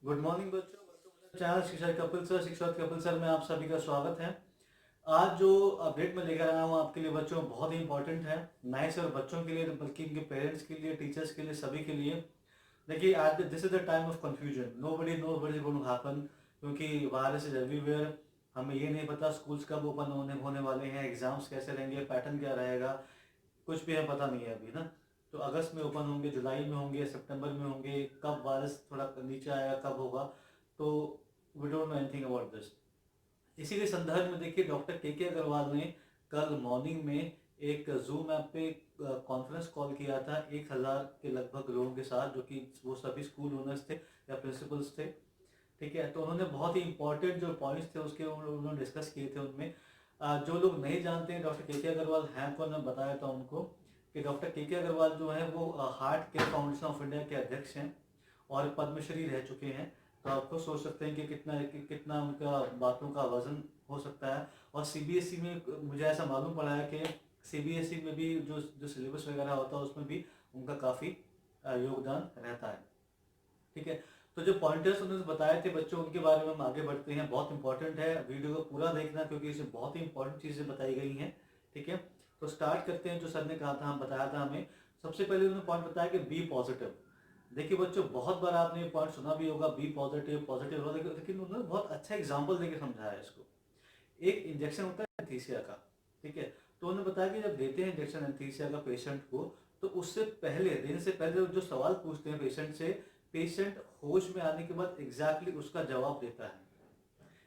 Good morning बच्चों channel शिक्षा Kapil sir में आप सभी का स्वागत है। आज जो अपडेट मैं लेकर आया हूँ आपके लिए बच्चों बहुत ही इंपॉर्टेंट है, ना ही सिर्फ बच्चों के लिए बल्कि इनके पेरेंट्स के लिए, टीचर्स के लिए, सभी के लिए। देखिए आज this is the time of confusion, nobody knows what is going to happen, क्योंकि वायरस इज एवरीवेयर। हमें ये नहीं पता स्कूल्स कब ओपन होने वाले हैं, एग्जाम्स कैसे रहेंगे, पैटर्न क्या रहेगा, कुछ भी हमें पता नहीं है अभी ना। तो अगस्त में ओपन होंगे, जुलाई में होंगे, सितंबर में होंगे, कब वायरस थोड़ा नीचे आएगा, कब होगा, तो we don't know anything about this. इसी के संदर्भ में देखिए डॉक्टर के अग्रवाल ने कल मॉर्निंग में एक जूम ऐप पे कॉन्फ्रेंस कॉल किया था 1000 के लगभग लोगों के साथ, जो कि वो सभी स्कूल ओनर्स थे या प्रिंसिपल्स थे। ठीक है, तो उन्होंने बहुत ही इंपॉर्टेंट जो पॉइंट्स थे उसके उन्होंने डिस्कस किए थे। उनमें जो लोग नहीं जानते हैं डॉक्टर के अग्रवाल हैं कौन, मैं बताया था उनको कि डॉक्टर के अग्रवाल जो है वो heart care foundation of India के अध्यक्ष हैं और पद्मश्री रह चुके हैं। तो आप खुद सोच सकते हैं कि कितना उनका बातों का वजन हो सकता है। और सीबीएसई में मुझे ऐसा मालूम पड़ा है कि सीबीएसई में भी जो जो सिलेबस वगैरह होता है उसमें भी उनका काफ़ी योगदान रहता है। ठीक है, तो जो पॉइंटर्स उन्होंने बताए थे बच्चों, उनके बारे में हम आगे बढ़ते हैं। बहुत इंपॉर्टेंट है, वीडियो को पूरा देखना क्योंकि इसमें बहुत ही इंपॉर्टेंट चीज़ें बताई गई हैं। ठीक है, तो स्टार्ट करते हैं। जो सर ने कहा था, हम बताया था हमें, सबसे पहले उन्होंने पॉइंट बताया कि बी पॉजिटिव। देखिए बच्चों, बहुत बार आपने ये पॉइंट सुना भी होगा, बी पॉजिटिव पॉजिटिव होगा, लेकिन उन्होंने बहुत अच्छा एग्जाम्पल देकर समझाया इसको। एक इंजेक्शन होता है एंथीसिया का, ठीक है, तो उन्होंने बताया कि जब देते हैं इंजेक्शन एंथीसिया का पेशेंट को, तो उससे पहले, देने से पहले जो सवाल पूछते हैं पेशेंट से, पेशेंट होश में आने के बाद एग्जैक्टली उसका जवाब देता है।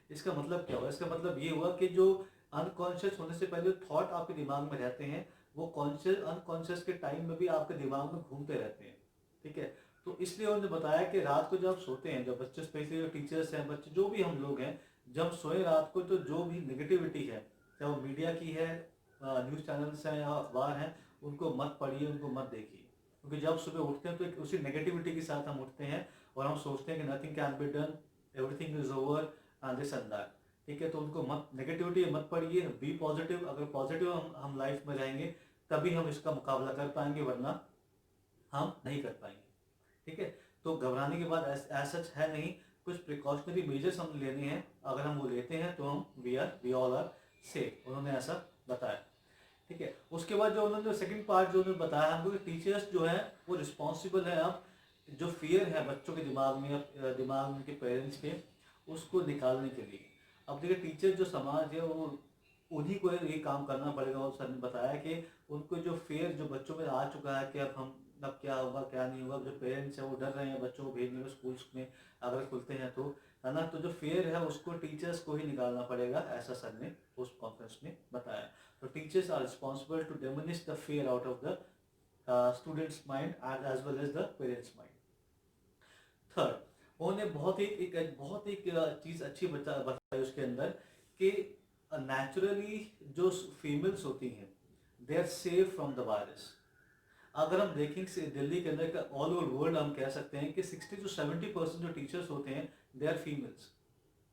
इसका मतलब क्या हुआ? इसका मतलब ये हुआ कि जो अनकॉन्शियस होने से पहले थॉट आपके दिमाग में रहते हैं, वो कॉन्शियस अनकॉन्शियस के टाइम में भी आपके दिमाग में घूमते रहते हैं। ठीक है, तो इसलिए उन्होंने बताया कि रात को जब सोते हैं, जब बच्चे, स्पेशली जो टीचर्स हैं, बच्चे जो भी हम लोग हैं, जब सोए रात को, तो जो भी निगेटिविटी है, चाहे वो मीडिया की है, न्यूज़ चैनल्स हैं या अखबार हैं, उनको मत पढ़िए, उनको मत देखिए। क्योंकि जब सुबह उठते हैं तो उसी नेगेटिविटी के साथ हम उठते हैं और हम सोचते हैं कि nothing can be done, everything is over and this and that. ठीक है, तो उनको मत, नेगेटिविटी मत पढ़िए, बी पॉजिटिव। अगर पॉजिटिव हम लाइफ में रहेंगे तभी हम इसका मुकाबला कर पाएंगे, वरना हम नहीं कर पाएंगे। ठीक है, तो घबराने के बाद सच है नहीं, कुछ प्रिकॉशनरी मेजर्स हम लेने हैं, अगर हम वो लेते हैं तो हम वी ऑल आर सेफ, उन्होंने ऐसा बताया। ठीक है, उसके बाद जो उन्होंने सेकंड पार्ट जो उन्होंने बताया हमको कि टीचर्स जो है वो रिस्पॉन्सिबल है अब जो फियर है बच्चों के दिमाग में, दिमाग में उनके पेरेंट्स के, उसको निकालने के लिए। अब देखिए टीचर जो समाज है वो, उन्हीं को ये काम करना पड़ेगा। और सर ने बताया कि उनको जो फियर जो बच्चों में आ चुका है कि अब क्या होगा क्या नहीं होगा, जो पेरेंट्स हैं वो डर रहे हैं बच्चों को भेजने में स्कूल्स में, अगर खुलते हैं तो, है ना, तो जो फियर है उसको टीचर्स को ही निकालना पड़ेगा, ऐसा सर ने उस कॉन्फ्रेंस में बताया। So teachers are responsible to diminish the fear out of the students' mind and as well as the parents' mind. Third, उन्होंने बहुत एक चीज़ अच्छी बताई उसके अंदर कि नेचुरली जो फीमेल्स होती हैं they are safe from the virus. अगर हम देखें दिल्ली के अंदर का, ऑल ओवर वर्ल्ड हम कह सकते हैं कि 60 to 70% जो टीचर्स होते हैं दे आर फीमेल्स।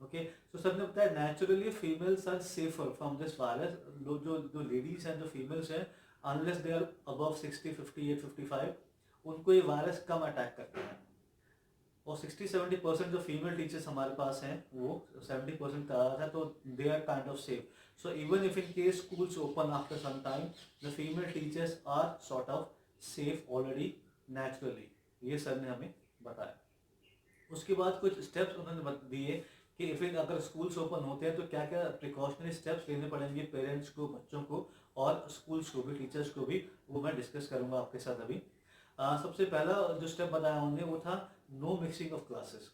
ओके, तो सर ने बताया naturally females are safer from this virus. जो जो लेडीज हैं, जो फीमेल्स हैं, अनलेस दे आर अबव 60, 58, 55, उनको ये वायरस कम अटैक करता है। और 60-70% जो फीमेल टीचर्स हमारे पास हैं वो 70% का रहा था, तो they are kind of safe. So even if in case schools open after some time, the female teachers are sort of safe already naturally, ये सर ने हमें बताया। उसके बाद कुछ स्टेप्स उन्होंने दिए कि इफ अगर स्कूल्स ओपन होते हैं तो क्या क्या प्रिकॉशनरी स्टेप्स लेने पड़ेंगे पेरेंट्स को, बच्चों को और स्कूल्स को भी, टीचर्स को भी, वो मैं डिस्कस करूंगा आपके साथ अभी। सबसे पहला जो स्टेप बताया उन्होंने वो था नो मिक्सिंग ऑफ क्लासेस।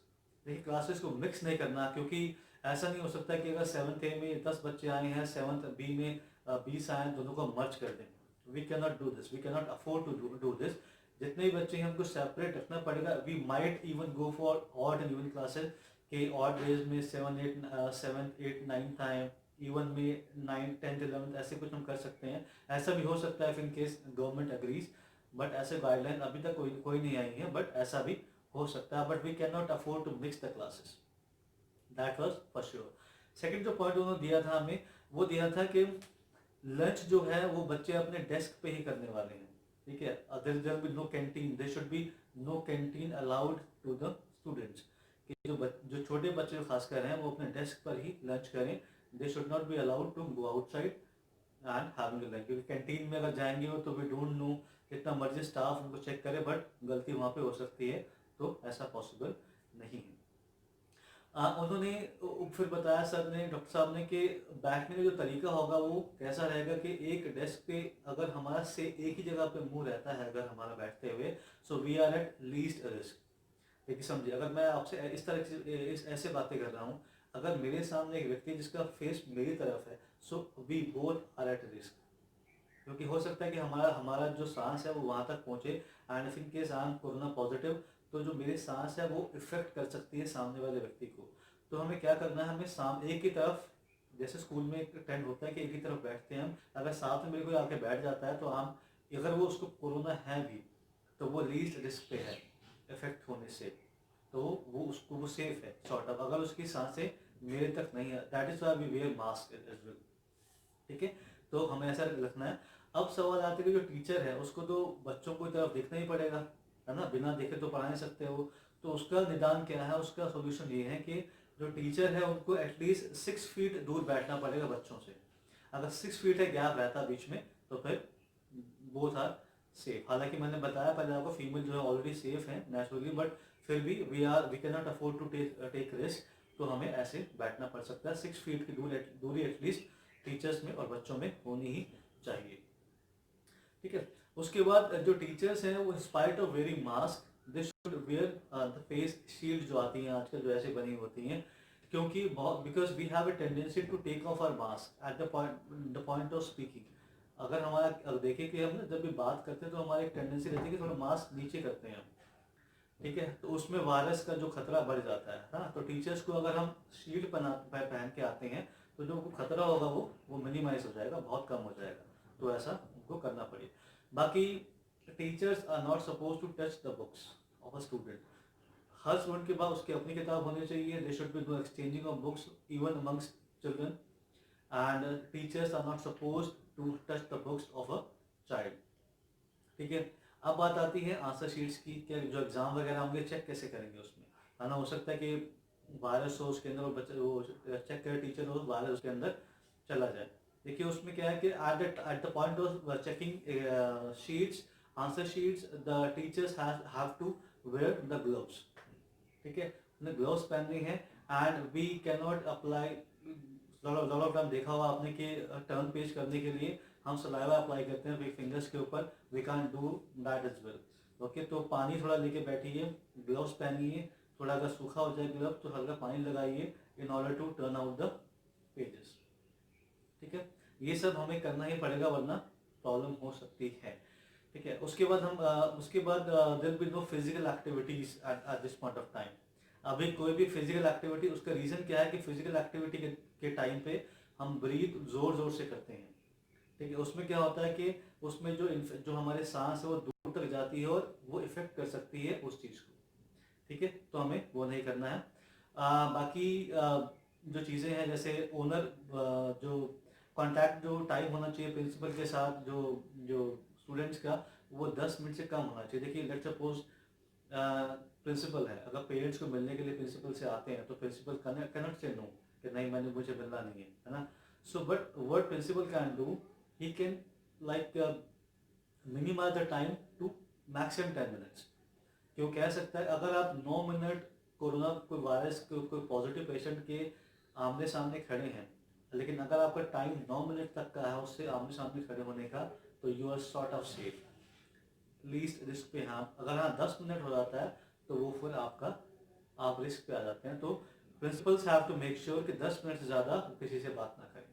देखिए क्लासेस को मिक्स नहीं करना, क्योंकि ऐसा नहीं हो सकता कि अगर 7th A में 10 बच्चे आए हैं, 7th B में 20 आए, दोनों को मर्ज कर दें। We can not do this, we can not afford to do this. जितने भी बच्चे हैं उनको सेपरेट रखना पड़ेगा। We might even go for odd and even classes, के ऑड डेज में 7th 8th 9th आए, इवन में 9th 10th 11th, ऐसे कुछ हम कर सकते हैं। ऐसा भी हो सकता है in case government agrees, but ऐसे गाइडलाइन अभी तक कोई नहीं आई है, बट ऐसा भी हो सकता है। But we can not afford to mix the classes, that was for sure. Second जो पॉइंट उन्होंने दिया था हमें, वो दिया था कि लंच जो है वो बच्चे अपने डेस्क पे ही करने वाले हैं, ठीक है। There be no canteen, there should be no canteen allowed to the students, कि जो छोटे बच्चे खासकर हैं वो अपने डेस्क पर ही लंच करें। They should not be allowed to go outside and having a lunch, क्योंकि कैंटीन में अगर जाएंगे वो तो वी डोंट नो कितना मर्जी स्टाफ उनको चेक करे, बट गलती वहाँ पे हो सकती है, तो ऐसा पॉसिबल नहीं है। उन्होंने फिर बताया सर ने, डॉक्टर साहब ने, कि बैठने का जो तरीका होगा वो कैसा रहेगा कि एक डेस्क पे अगर हमारा से एक ही जगह पे मुंह रहता है अगर हमारा बैठते हुए, so we are at least risk. देखिए समझिए, अगर मैं आपसे इस तरह से ऐसे बातें कर रहा हूँ, अगर मेरे सामने एक व्यक्ति जिसका फेस मेरी तरफ है, so we both are at risk, क्योंकि हो सकता है कि हमारा हमारा जो सांस है वो वहाँ तक पहुँचे, and if in case I am corona positive, तो जो मेरी सांस है वो इफेक्ट कर सकती है सामने वाले व्यक्ति को। तो हमें क्या करना है, हमें एक ही तरफ, जैसे स्कूल में एक ट्रेंड होता है कि एक ही तरफ बैठते हैं हम, अगर साथ में मेरे कोई आके बैठ जाता है तो हम, अगर वो उसको कोरोना है भी तो वो लीस्ट रिस्क पे है इफेक्ट होने से, तो वो उसको वो सेफ है सॉर्ट ऑफ, अगर उसकी सांसें मेरे तक नहीं है। That is why we wear mask as well, ठीक है। तो हमें ऐसा रखना है। अब सवाल आता है कि जो टीचर है उसको तो बच्चों को तरफ देखना ही पड़ेगा, है ना, बिना देखे तो पढ़ा नहीं सकते हो। तो उसका निदान क्या है, उसका सोल्यूशन ये है कि जो टीचर है उनको एटलीस्ट 6 फीट दूर बैठना पड़ेगा बच्चों से। अगर 6 फीट है गैप रहता है बीच में, तो फिर बोथ आर सेफ। हालांकि मैंने बताया पहले आपको, फीमेल जो है ऑलरेडी सेफ है नेचुरली, बट फिर भी we can not afford to take risk, तो हमें ऐसे बैठना पड़ सकता है। 6 फीट की दूरी एटलीस्ट टीचर्स में और बच्चों में होनी ही चाहिए, ठीक है। उसके बाद जो टीचर्स हैं वो spite of wearing mask they should wear the face shield जो आती हैं आजकल जो ऐसे बनी होती हैं, क्योंकि बहुत, because we have a tendency to take off our mask at the point of speaking. अगर हमारा देखें कि हम जब भी बात करते हैं तो हमारी एक टेंडेंसी रहती है कि थोड़ा मास्क नीचे करते हैं हम, ठीक है, तो उसमें वायरस का जो खतरा बढ़ जाता है ना। तो टीचर्स को अगर हम शील्ड पहन के आते हैं तो जो खतरा होगा वो मिनिमाइज हो जाएगा, बहुत कम हो जाएगा। तो ऐसा उनको करना पड़े। बाकी teachers are not suppose to touch the books of a student. हर स्टूडेंट के पास उसकी अपनी किताब होनी चाहिए। They should be no exchanging of books even amongst children, and teachers are not suppose to touch the books of a child, ठीक है। अब बात आती है आंसर शीट्स की, क्या जो एग्जाम वगैरह होंगे चेक कैसे करेंगे उसमें, है ना। हो सकता है कि वायरस हो उसके अंदर और बच्चे वो चेक करे टीचर हो, वायरस उसके अंदर चला जाए। देखिए उसमें क्या है कि at the point of checking sheets, answer sheets, the teachers have to wear the gloves, ठीक है, उन्हें ग्लव्स पहनने हैं। And we can not apply, lot of time देखा होगा आपने कि टर्न पेज करने के लिए हम सलाइवा अप्लाई करते हैं फिंगर्स के ऊपर, we can do that as well, okay. तो पानी थोड़ा लेके बैठिए, ग्लव्स पहनिए, थोड़ा अगर सूखा हो जाए ग्लव तो हल्का पानी लगाइए in order to turn out the pages, ठीक है। ये सब हमें करना ही पड़ेगा वरना प्रॉब्लम हो सकती है, ठीक है। उसके बाद there be no physical activities at this point of time. अभी कोई भी फिजिकल एक्टिविटी, उसका रीजन क्या है कि फिजिकल एक्टिविटी के टाइम पे हम ब्रीथ जोर जोर से करते हैं, ठीक है। उसमें क्या होता है कि उसमें जो हमारे सांस है वो दूर तक जाती है और वो इफेक्ट कर सकती है उस चीज़ को, ठीक है। तो हमें वो नहीं करना है। बाकी जो चीज़ें हैं जैसे ओनर, जो कांटेक्ट जो टाइम होना चाहिए प्रिंसिपल के साथ जो जो स्टूडेंट्स का, वो 10 मिनट से कम होना चाहिए। देखिए लेट सपोज प्रिंसिपल है, अगर पेरेंट्स को मिलने के लिए प्रिंसिपल से आते हैं तो प्रिंसिपल कैनॉट से नो कि नहीं मैंने मुझे मिलना नहीं है ना। So but what principal can do, he can like minimize the time to maximum 10 minutes। क्यों कह सकता है, अगर आप 9 मिनट कोरोना कोई वायरस कोई पॉजिटिव पेशेंट के आमने सामने खड़े हैं, लेकिन अगर आपका टाइम 9 मिनट तक का है उससे आमने सामने खड़े होने का, तो you are sort of safe, least risk पे। हाँ अगर 10 मिनट हो जाता है तो वो फिर आप रिस्क पे आ जाते हैं। तो principals have to make sure कि 10 मिनट से ज़्यादा किसी से बात ना करें।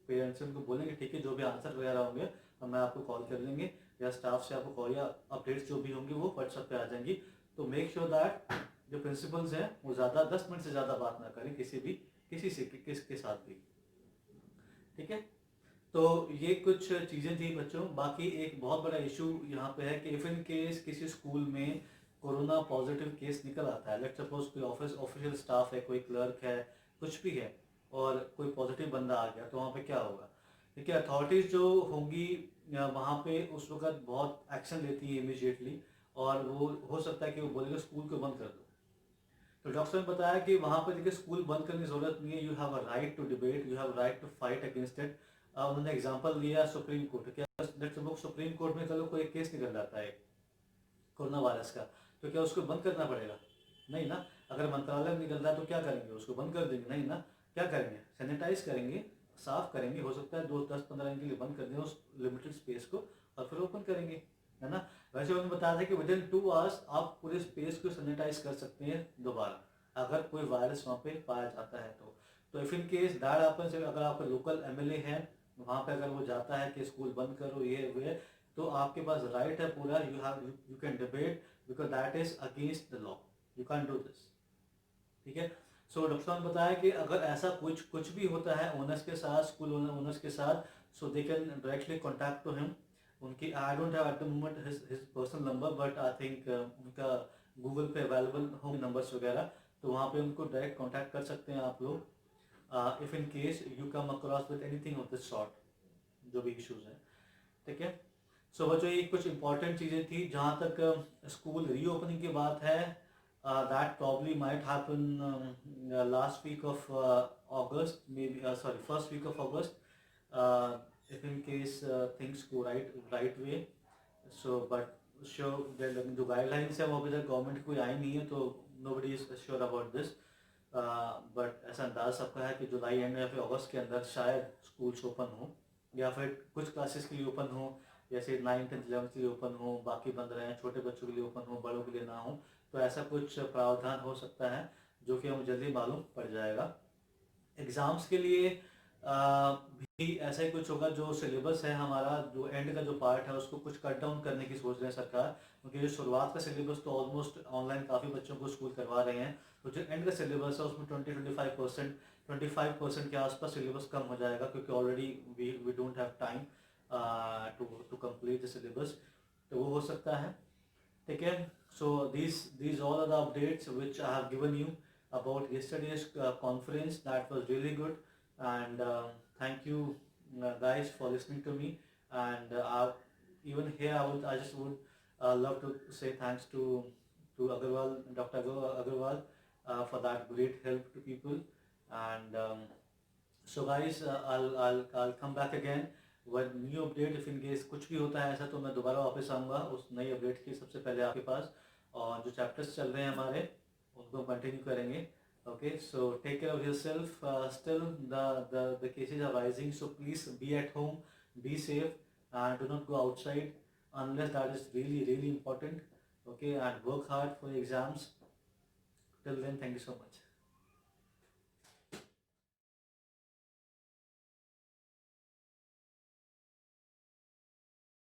पेरेंट्स से उनको बोलेंगे ठीक है, जो भी आंसर वगैरह होंगे हम आपको कॉल कर लेंगे, या स्टाफ से आपको कॉल या अपडेट्स जो भी होंगी वो व्हाट्सएप पे आ जाएंगी। तो मेक श्योर दैट जो प्रिंसिपल्स हैं वो ज़्यादा 10 मिनट से ज़्यादा बात ना करें किसके साथ भी, ठीक है। तो ये कुछ चीज़ें थी बच्चों। बाकी एक बहुत बड़ा इशू यहाँ पे है कि इफ इन केस किसी स्कूल में कोरोना पॉजिटिव केस निकल आता है, लेट सपोज कोई ऑफिशियल स्टाफ है, कोई क्लर्क है, कुछ भी है, और कोई पॉजिटिव बंदा आ गया, तो वहाँ पे क्या होगा देखिए अथॉरिटीज़ जो होंगी वहाँ पे उस वक्त बहुत एक्शन लेती है इमीडिएटली, और वो हो सकता है कि वो बोलेगा स्कूल को बंद कर दो। तो डॉक्टर ने बताया कि वहाँ पर देखिए स्कूल बंद करने की ज़रूरत नहीं है, you have a right to debate, you have right to fight against it. उन्होंने एग्जांपल लिया सुप्रीम कोर्ट, क्या लेट्स सपोज सुप्रीम कोर्ट में कल कोई केस निकल जाता है कोरोना वायरस का, तो क्या उसको बंद करना पड़ेगा? नहीं ना। अगर मंत्रालय में निकल रहा है तो क्या करेंगे, उसको बंद कर देंगे? नहीं ना। क्या करेंगे? सैनिटाइज करेंगे, साफ करेंगे, हो सकता है 2 10 15 दिन के लिए बंद कर दें उस लिमिटेड स्पेस को, और फिर ओपन करेंगे, है ना। वैसे उन्होंने बताया था कि विदिन 2 आवर्स आप पूरे स्पेस को सैनिटाइज कर सकते हैं दोबारा, अगर कोई वायरस वहाँ पे पाया जाता है तो if in case that happens, अगर आपका लोकल एमएलए है वहाँ पे, अगर वो जाता है कि स्कूल बंद करो ये वे, तो आपके पास राइट है पूरा, you can debate, because that is against the law, you can do this. ठीक है। सो डॉक्टर साहब ने बताया कि अगर ऐसा कुछ भी होता है ओनर्स के साथ, स्कूल ओनर्स के साथ, so they can directly contact to him. उनकी I don't have at the moment his personal number, but I think उनका गूगल पे अवेलेबल होंगे नंबर्स वगैरह, तो वहाँ पे उनको डायरेक्ट कॉन्टैक्ट कर सकते हैं आप लोग, if in case you come across with anything of this sort, जो भी इश्यूज हैं। ठीक है। सो बच्चों ये कुछ इंपॉर्टेंट चीज़ें थी। जहाँ तक स्कूल रीओपनिंग की बात है, that probably might happen last week of August, maybe sorry first week of August, if in case things go right way. So but sure जो गाइडलाइंस है वो अभी तक गवर्नमेंट की कोई आई नहीं है, तो nobody is sure about this. But ऐसा अंदाज सबका है कि जुलाई एंड या फिर अगस्त के अंदर शायद स्कूल्स ओपन हो, या फिर कुछ क्लासेस के लिए ओपन हो, जैसे 9th 10th 11th के लिए ओपन हो, बाकी बंद रहे हैं, छोटे बच्चों के लिए ओपन हो, बड़ों के लिए ना हो। तो ऐसा कुछ प्रावधान हो सकता है जो कि हमें जल्दी मालूम पड़ जाएगा। एग्ज़ाम्स के लिए भी ऐसा ही कुछ होगा। जो सिलेबस है हमारा, जो एंड का जो पार्ट है उसको कुछ कट डाउन करने की सोच रहे हैं सरकार, क्योंकि जो शुरुआत का सिलेबस तो ऑलमोस्ट ऑनलाइन काफ़ी बच्चों को स्कूल करवा रहे हैं, तो जो एंड का सिलेबस है उसमें 25% के आसपास सिलेबस कम हो जाएगा, क्योंकि already we don't have time to complete the syllabus, तो वो हो सकता है। ठीक है। So these all are the updates which I have given you about yesterday's conference. That was really good, and thank you guys for listening to me. And even here I just would love to say thanks to Agarwal, Dr. Agarwal, for that great help to people. And so guys, I'll come back again with new update। if in case कुछ भी होता है ऐसा, तो मैं दोबारा वापस आऊँगा उस नई अपडेट की सबसे पहले आपके पास, और जो चैप्टर्स चल रहे हैं हमारे उनको कंटिन्यू करेंगे। Okay, so take care of yourself. Still the cases are rising, so please be at home, be safe, and do not go outside unless that is really important. Okay, and work hard for your exams. Till then, thank you so much.